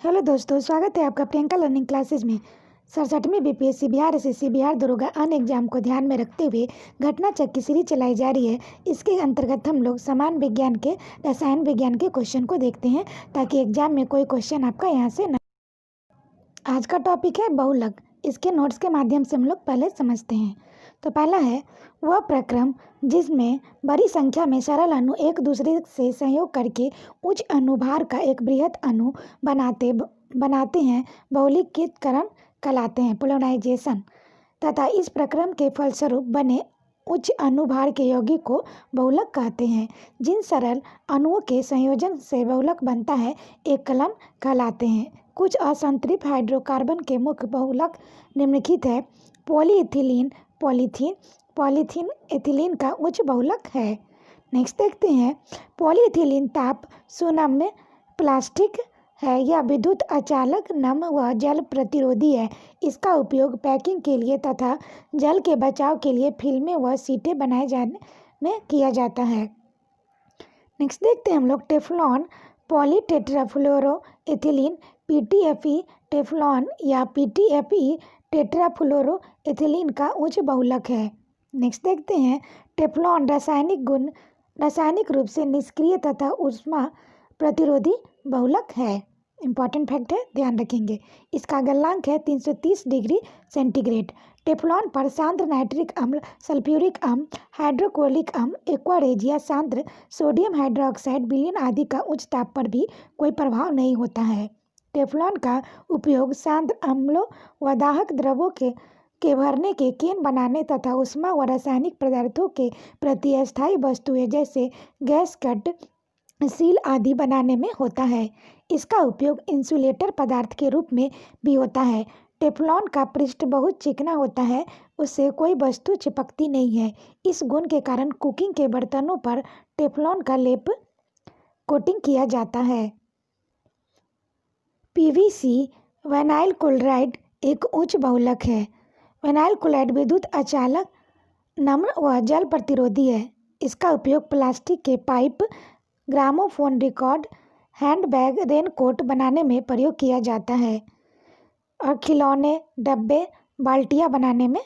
Hello दोस्तों, स्वागत है आपका प्रियंका लर्निंग क्लासेस में। 67वीं बीपीएससी बिहार एसएससी बिहार दरोगा अन्य एग्जाम को ध्यान में रखते हुए घटना चक्र की सीरीज चलाई जा रही है। इसके अंतर्गत हम लोग समान विज्ञान के रसायन विज्ञान के क्वेश्चन को देखते हैं ताकि एग्जाम में कोई क्वेश्चन आपका यहाँ से न। आज का टॉपिक है बहुलक। इसके नोट्स के माध्यम से हम लोग पहले समझते हैं। तो पहला है वह प्रक्रम जिसमें बड़ी संख्या में सरल अणु एक दूसरे से संयोग करके उच्च अनुभार का एक बृहद अणु बनाते हैं बहुलकीकरण कहलाते हैं पोलराइजेशन, तथा इस प्रक्रम के फलस्वरूप बने उच्च अनुभार के यौगिक को बहुलक कहते हैं। जिन सरल अणुओं के संयोजन से बहुलक बनता है एकलन कहलाते हैं। कुछ असंतृप्त हाइड्रोकार्बन के मुख्य बहुलक निम्नलिखित है। पॉलीइथिलीन पॉलीथीन एथिलीन का उच्च बहुलक है। नेक्स्ट देखते हैं, पॉलीइथिलीन ताप सुनम्य प्लास्टिक है। यह विद्युत अचालक, नम व जल प्रतिरोधी है। इसका उपयोग पैकिंग के लिए तथा जल के बचाव के लिए फिल्में व सीटें बनाए जाने में किया जाता है। नेक्स्ट देखते हैं हम लोग टेफ्लॉन पॉलीटेट्राफ्लोरोएथिलीन पीटीएफई टेफ्लॉन या पीटीएफई टेट्राफ्लोरोएथिलीन का उच्च बहुलक है। नेक्स्ट देखते हैं, टेफ्लॉन रासायनिक रूप से निष्क्रिय तथा ऊष्मा प्रतिरोधी बहुलक है। इंपॉर्टेंट फैक्ट है, ध्यान रखेंगे। इसका गलनांक है 330 डिग्री सेंटीग्रेड। टेफ्लॉन पर सांद्र नाइट्रिक अम्ल, सल्फ्यूरिक अम्ल, हाइड्रोक्लोरिक अम्ल, एक्वारेज या सांद्र सोडियम हाइड्रोक्साइड विलयन आदि का उच्च ताप पर भी कोई प्रभाव नहीं होता है। टेफ्लॉन का उपयोग सांद्र अम्लों व दाहक द्रवों के भरने के केन बनाने तथा ऊष्मा व रासायनिक पदार्थों के प्रति अस्थायी वस्तुएं जैसे गैस कट सील आदि बनाने में होता है। इसका उपयोग इंसुलेटर पदार्थ के रूप में भी होता है। टेफ्लॉन का पृष्ठ बहुत चिकना होता है, उससे कोई वस्तु चिपकती नहीं है। इस गुण के कारण कुकिंग के बर्तनों पर टेफ्लॉन का लेप कोटिंग किया जाता है। पीवीसी विनाइल क्लोराइड एक उच्च बहुलक है। विनाइल क्लोराइड विद्युत अचालक, नम्र व जल प्रतिरोधी है। इसका उपयोग प्लास्टिक के pipe, gramophone record, handbag, raincoat बनाने में प्रयोग किया जाता है और खिलौने, डब्बे, बाल्टियाँ बनाने में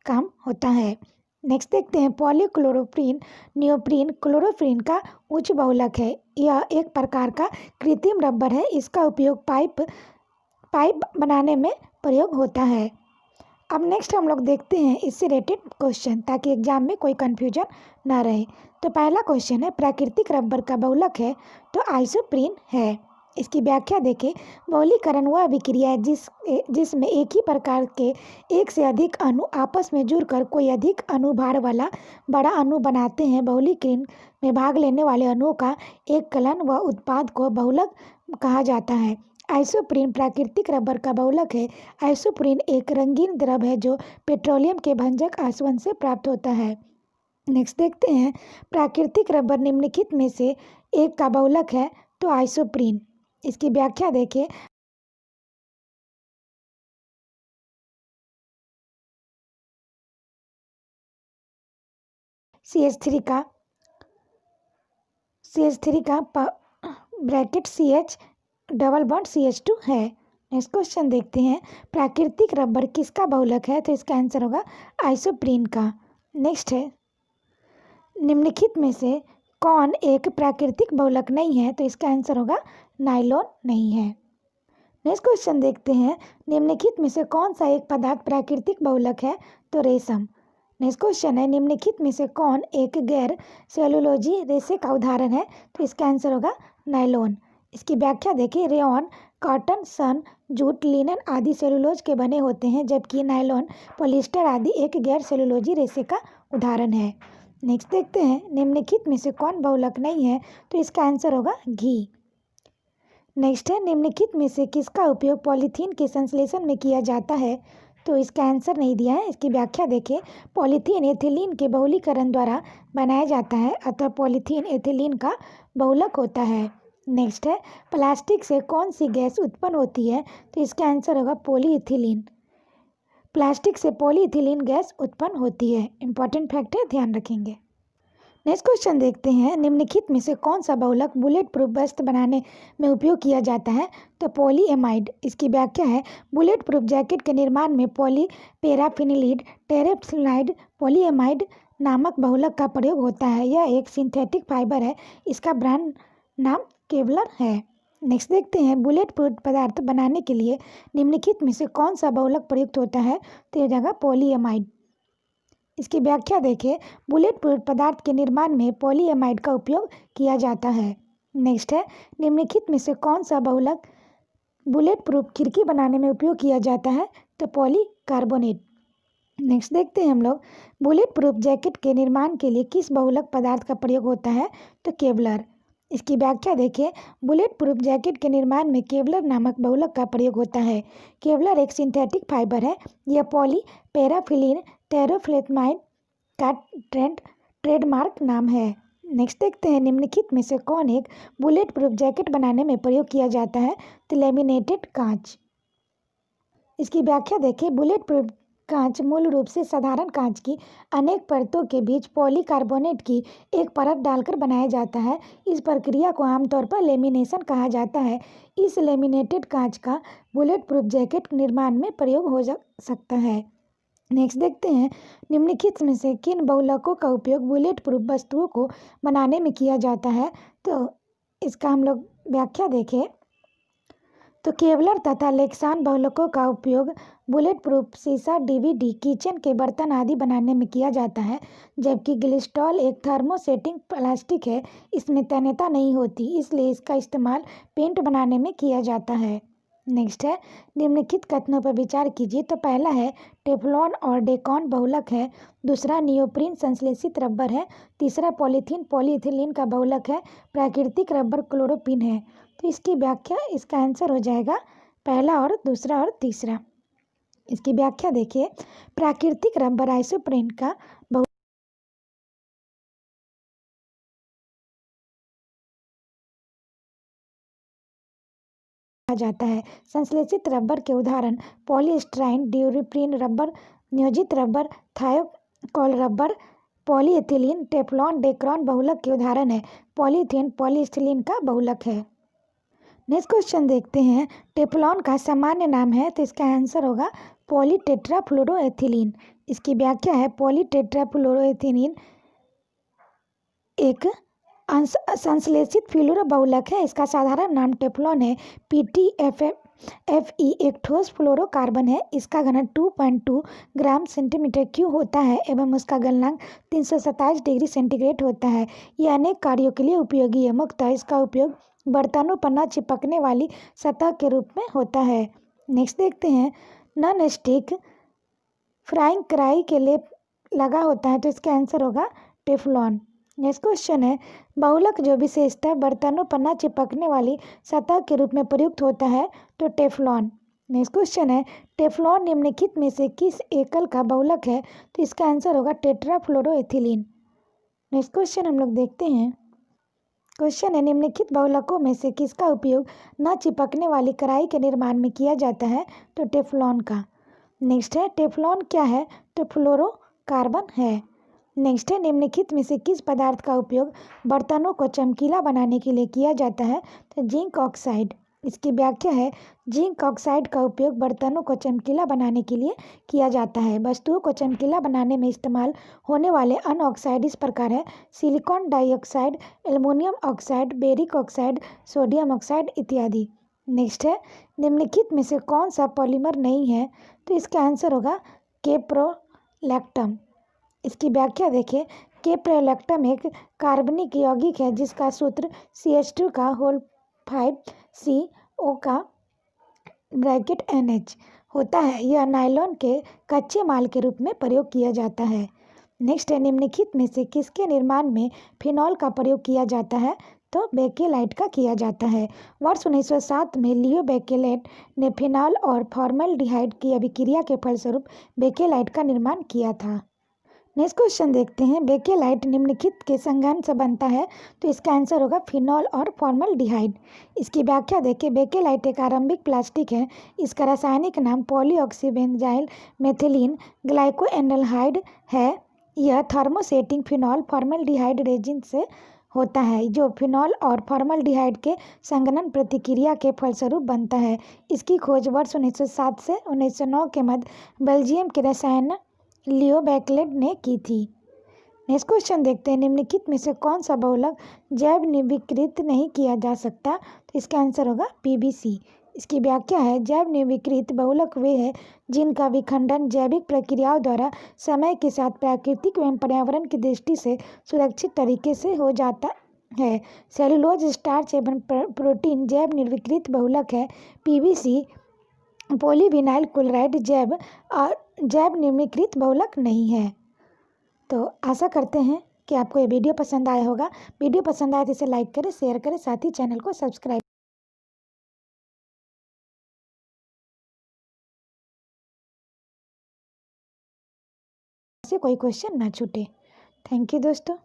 काम होता है। नेक्स्ट देखते हैं, पॉलीक्लोरोप्रीन नियोप्रीन क्लोरोप्रीन का उच्च बहुलक है। यह एक प्रकार का कृत्रिम रबर है। इसका उपयोग पाइप बनाने में प्रयोग होता है। अब नेक्स्ट हम लोग देखते हैं इससे रिलेटेड क्वेश्चन ताकि एग्जाम में कोई कन्फ्यूजन ना रहे। तो पहला क्वेश्चन है, प्राकृतिक रबर का बहुलक है तो आइसोप्रीन है। इसकी व्याख्या देखें। बहुलीकरण वह अभिक्रिया है जिसमें एक ही प्रकार के एक से अधिक अणु आपस में जुड़कर कोई अधिक अनुभार वाला बड़ा अणु बनाते हैं। बहुलीकरण में भाग लेने वाले अणुओं का एक कलन व उत्पाद को बहुलक कहा जाता है। आइसोप्रीन प्राकृतिक रबर का बहुलक है। आइसोप्रीन एक रंगीन द्रव है जो पेट्रोलियम के भंजक आसवन से प्राप्त होता है। नेक्स्ट देखते हैं, प्राकृतिक रबर निम्नलिखित में से एक का बहुलक है तो आइसोप्रीन। इसकी व्याख्या देखें। CH3 का bracket CH double bond CH2 है। नेक्स्ट क्वेश्चन देखते हैं, प्राकृतिक रबर किसका बहुलक है तो इसका आंसर होगा आइसोप्रीन का। नेक्स्ट है, निम्नलिखित में से कौन एक प्राकृतिक बहुलक नहीं है तो इसका आंसर होगा नायलॉन नहीं है। नेक्स्ट क्वेश्चन देखते हैं, निम्नलिखित में से कौन सा एक पदार्थ प्राकृतिक बहुलक है तो रेशम। नेक्स्ट क्वेश्चन है, निम्नलिखित में से कौन एक गैर सेलुलोजी रेशे का उदाहरण है तो इसका आंसर होगा नायलॉन। इसकी व्याख्या देखिए। रेयॉन, कॉटन, सन, जूट, लिनन आदि सेलुलोज के बने होते हैं जबकि नायलॉन, पॉलिएस्टर आदि एक गैर सेलुलोजी रेशे का उदाहरण है। नेक्स्ट देखते हैं, निम्नलिखित में से कौन बहुलक नहीं है तो इसका आंसर होगा घी। नेक्स्ट है, निम्नलिखित में से किसका उपयोग पॉलीथीन के संश्लेषण में किया जाता है तो इसका आंसर नहीं दिया है। इसकी व्याख्या देखें। पॉलीथीन एथिलीन के बहुलीकरण द्वारा बनाया जाता है, अतः पॉलीथीन एथिलीन का बहुलक होता है। नेक्स्ट है, प्लास्टिक से कौन सी गैस उत्पन्न होती है तो इसका आंसर होगा पॉलीइथिलीन। प्लास्टिक से पॉलीइथिलीन गैस उत्पन्न होती है। इंपॉर्टेंट फैक्ट है, ध्यान रखेंगे। नेक्स्ट क्वेश्चन देखते हैं, निम्नलिखित में से कौन सा बहुलक बुलेट प्रूफ वस्त्र बनाने में उपयोग किया जाता है? तो पॉलीएमाइड। इसकी व्याख्या है, बुलेट प्रूफ जैकेट के निर्माण में पॉलीपेराफिनिलिड टेरेफ्थालाइड पॉलीएमाइड नामक बहुलक का प्रयोग होता है। यह एक सिंथेटिक फाइबर है। इसका ब्रांड नाम केवलर है। नेक्स्ट देखते हैं, बुलेट प्रूफ पदार्थ बनाने के लिए निम्नलिखित में से कौन सा बहुलक प्रयुक्त होता है? तो यह जगह पॉलीएमाइड। इसकी व्याख्या देखें, बुलेट प्रूफ पदार्थ के निर्माण में पॉलीएमाइड का उपयोग किया जाता है। नेक्स्ट है, निम्नलिखित में से कौन सा बहुलक बुलेट प्रूफ खिड़की बनाने में उपयोग किया जाता है? तो पॉलीकार्बोनेट। नेक्स्ट देखते हैं हम लोग, बुलेट प्रूफ जैकेट के निर्माण के लिए किस बहुलक पदार्थ का प्रयोग होता है? तो केवलर। इसकी व्याख्या देखें, बुलेट प्रूफ जैकेट के निर्माण में केवलर नामक बहुलक का प्रयोग होता है। केवलर एक सिंथेटिक फाइबर है। यह पॉलीपेराफिलिन टेरेफ्थालाइड का ट्रेडमार्क नाम है। नेक्स्ट देखते हैं, निम्नलिखित में से कौन एक बुलेट प्रूफ जैकेट बनाने में प्रयोग किया जाता है? तो लेमिनेटेड कांच। इसकी व्याख्या देखें, बुलेट प्रूफ कांच मूल रूप से साधारण कांच की अनेक परतों के बीच पॉलीकार्बोनेट की एक परत डालकर बनाया जाता है। इस प्रक्रिया को आमतौर पर लेमिनेशन कहा जाता है। इस लेमिनेटेड कांच का बुलेट प्रूफ जैकेट निर्माण में प्रयोग हो सकता है। नेक्स्ट देखते हैं, निम्नलिखित में से किन बहुलकों का उपयोग बुलेट प्रूफ वस्तुओं को बनाने में किया जाता है? तो इसका हम लोग व्याख्या देखें तो केवलर तथा लेक्सान बहुलकों का उपयोग बुलेट प्रूफ शीशा, डीवीडी, किचन के बर्तन आदि बनाने में किया जाता है। जबकि ग्लिसरॉल एक थर्मोसेटिंग प्लास्टिक है। इसमें तन्यता नहीं होती, इसलिए इसका इस्तेमाल पेंट बनाने में किया जाता है। नेक्स्ट है, निम्नलिखित कथनों पर विचार कीजिए। तो पहला है टेफ्लॉन और डेकॉन बहुलक है। दूसरा नियोप्रीन संश्लेषित रबर है। तीसरा पॉलीथीन पॉलीइथिलीन का बहुलक है। प्राकृतिक रबर क्लोरोपिन है। तो इसकी व्याख्या, इसका आंसर हो जाएगा पहला और दूसरा और तीसरा। इसकी व्याख्या देखिए, प्राकृतिक रबर आइसोप्रीन का जाता है। संश्लेषित रबर के उदाहरण पॉलीस्टाइरीन, ड्यूरेप्रीन रबर, नियोजित rubber, Thiokol rubber, polyethylene, Teflon, Dacron बहुलक के उदाहरण है। पॉलीथीन पॉलीस्टाइरीन का बहुलक है। नेक्स्ट क्वेश्चन देखते हैं, टेफ्लॉन का सामान्य नाम है। तो इसका आंसर होगा पॉलीटेट्राफ्लोरोएथिलीन। इसकी व्याख्या है, पॉलीटेट्राफ्लोरोएथिलीन एक संश्लेषित फ्लोरो बहुलक है। इसका साधारण नाम टेफ्लॉन है। PTFE एक ठोस फ्लोरोकार्बन है। इसका घनत्व 2.2 ग्राम सेंटीमीटर क्यूब होता है एवं उसका गलनांक 327 डिग्री सेंटीग्रेड होता है। यह अनेक कार्यों के लिए उपयोगी है। मुख्यतः इसका उपयोग बर्तनों पर न चिपकने वाली सतह के रूप में होता है। नेक्स्ट देखते हैं, नॉन स्टिक फ्राइंग कढ़ाई के लिए लगा होता है। तो इसका आंसर होगा टेफ्लॉन। नेक्स्ट क्वेश्चन है, बहुलक जो विशेषतः बर्तनों पर न चिपकने वाली सतह के रूप में प्रयुक्त होता है। तो टेफ्लॉन। नेक्स्ट क्वेश्चन है, टेफ्लॉन निम्नलिखित में से किस एकल का बहुलक है? तो इसका आंसर होगा टेट्राफ्लोरोएथिलीन। नेक्स्ट क्वेश्चन हम लोग देखते हैं, क्वेश्चन है, निम्नलिखित बहुलकों में से किसका उपयोग न चिपकने वाली कढ़ाई के निर्माण में किया जाता है? तो टेफ्लॉन का। नेक्स्ट है, टेफ्लॉन क्या है? तो फ्लोरोकार्बन है। नेक्स्ट है, निम्नलिखित में से किस पदार्थ का उपयोग बर्तनों को चमकीला बनाने के लिए किया जाता है? तो जिंक ऑक्साइड। इसकी व्याख्या है, जिंक ऑक्साइड का उपयोग बर्तनों को चमकीला बनाने के लिए किया जाता है। वस्तुओं को चमकीला बनाने में इस्तेमाल होने वाले अन्य ऑक्साइड इस प्रकार है: silicon dioxide, aluminium oxide, बेरिक oxide, sodium oxide इत्यादि। नेक्स्ट है, निम्नलिखित में से कौन सा पॉलीमर नहीं है? तो इसका आंसर होगा केप्रोलैक्टम। इसकी व्याख्या देखें, केप्रोलैक्टम एक कार्बनिक यौगिक है जिसका सूत्र CH2 का होल 5 CO का ब्रैकेट NH होता है। यह नायलॉन के कच्चे माल के रूप में प्रयोग किया जाता है। नेक्स्ट है, निम्नलिखित में से किसके निर्माण में फिनॉल का प्रयोग किया जाता है? तो बेकेलाइट का किया जाता है। वर्ष 1907 में लियो बेकेलेट ने फिनॉल और फॉर्मल्डिहाइड की अभिक्रिया के फलस्वरूप बेकेलाइट का निर्माण किया था। नेक्स्ट क्वेश्चन देखते हैं, बेकेलाइट निम्नलिखित के संघनन से बनता है। तो इसका आंसर होगा फिनॉल और फॉर्मल्डिहाइड। इसकी व्याख्या देखिए, बेकेलाइट एक आरंभिक प्लास्टिक है। इसका रासायनिक नाम पॉलीऑक्सीबेंजाइल मेथिलीन ग्लाइकोएल्डिहाइड है। यह थर्मोसेटिंग फिनॉल फॉर्मल्डिहाइड रेजिन से होता है जो फिनॉल और फॉर्मल्डिहाइड के संघनन प्रतिक्रिया के फलस्वरूप बनता है। इसकी खोज वर्ष 1907 से 1909 के मध्य बेल्जियम के रसायन लियो बेकलेट ने की थी। नेक्स्ट क्वेश्चन देखते हैं, निम्नलिखित में से कौन सा बहुलक जैव निर्विकृत नहीं किया जा सकता? तो इसका आंसर होगा पीबीसी। इसकी व्याख्या है, जैव निर्विकृत बहुलक वे हैं जिनका विखंडन जैविक प्रक्रियाओं द्वारा समय के साथ प्राकृतिक एवं पर्यावरण की दृष्टि से सुरक्षित तरीके से हो जाता है। सेलुलोज, स्टार्च एवं प्रोटीन जैव निर्विकृत बहुलक है। पीबीसी पॉलीविनाइल क्लोराइड जैव निर्विकृत बहुलक नहीं है। तो आशा करते हैं कि आपको ये वीडियो पसंद आया होगा। वीडियो पसंद आए तो इसे लाइक करें, शेयर करें, साथ ही चैनल को सब्सक्राइब से कोई क्वेश्चन ना छूटे। थैंक यू दोस्तों।